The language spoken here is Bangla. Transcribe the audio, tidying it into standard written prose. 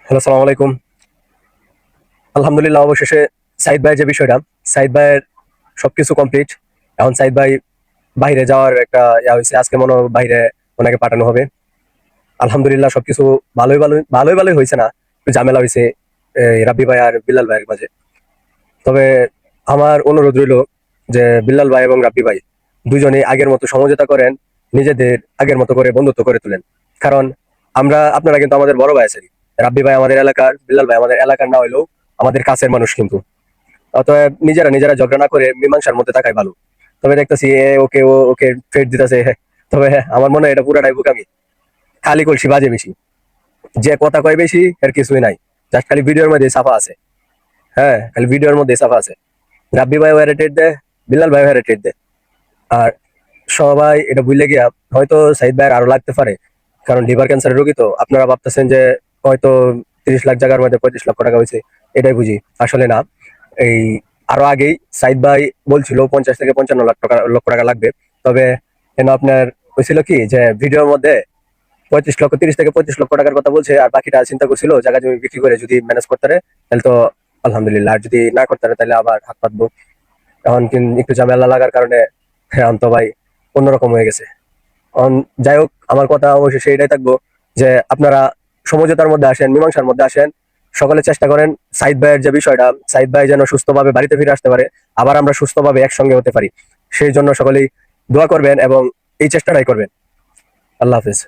হ্যালো, সালাম আলাইকুম। আলহামদুলিল্লাহ, অবশেষে সাইদ ভাইয়ের যে বিষয়টা, সাইদ ভাইয়ের সবকিছু কমপ্লিট। এখন সাইদ ভাই বাইরে যাওয়ার একটা হয়েছে, আজকে মনে হয় বাইরে ওনাকে পাঠানো হবে। আলহামদুলিল্লাহ, সবকিছু ভালোই হয়েছে, না একটু ঝামেলা হয়েছে এই রাব্বি ভাই আর বিল্লাল ভাইয়ের মাঝে। তবে আমার অনুরোধ রইল যে বিল্লাল ভাই এবং রাব্বি ভাই দুজনেই আগের মতো সমঝোতা করেন, নিজেদের আগের মতো করে বন্ধুত্ব করে তুলেন। কারণ আপনারা কিন্তু আমাদের বড় ভাই আছেন। রাব্বি ভাই আমাদের এলাকার, বিল্লাল ভাই আমাদের এলাকার না হইলেও আমাদের কাছের মানুষ কিন্তু। অতএব নিজেরা নিজেরা ঝগড়া না করে মীমাংসার মধ্যে থাকাই ভালো। তবে দেখতেছি ওকে ওকে ফেট দিতেছে। তবে আমার মনে হয় এটা পুরাটাই বোকামি, খালি কলসি বাজে বেশি। যে কথা কয় বেশি এর কিছুই নাই, জাস্ট খালি ভিডিওর মধ্যে সাফা আছে। হ্যাঁ, খালি ভিডিওর মধ্যে সাফা আছে। রাব্বি ভাই ওয়ারে ট্রেড দেয়, বিল্লাল ভাই ওয়ারে ট্রেড দেয়। আর সবাই এটা ভুলে গিয়া, হয়তো সাইদ ভাইয়ের আরো লাগতে পারে, কারণ লিভার ক্যান্সারের রোগী। তো আপনারা ভাবতেছেন যে হয়তো 30 লাখ জায়গার মধ্যে 35 লক্ষ টাকা হয়েছে, এটাই বুঝি। আসলে না, এই আরো আগেই সাইদ ভাই বলছিল 50 থেকে 55 লক্ষ টাকা লাগবে। তবে আপনার হয়েছিল কি, যে ভিডিওর মধ্যে 30 থেকে 35 লক্ষ টাকার কথা বলছে, আর বাকিটা চিন্তা করছিল জায়গা জমি বিক্রি করে যদি ম্যানেজ করতে পারে তাহলে তো আলহামদুলিল্লাহ, আর যদি না করতে পারে তাহলে আবার হাত পাতবো। এখন কিন্তু একটু ঝামেলা লাগার কারণে এখন তো ভাই অন্যরকম হয়ে গেছে। এখন যাই হোক, আমার কথা অবশ্যই এটাই থাকবো যে আপনারা সমঝোতার মধ্যে আসেন, মীমাংসার মধ্যে আসেন। সকলে চেষ্টা করেন সাইদ ভাইয়ের যে বিষয়টা, সাইদ ভাই যেন সুস্থভাবে বাড়িতে ফিরে আসতে পারে, আবার আমরা সুস্থভাবে একসঙ্গে হতে পারি। সেই জন্য সকলেই দোয়া করবেন এবং এই চেষ্টাটাই করবেন। আল্লাহ হাফেজ।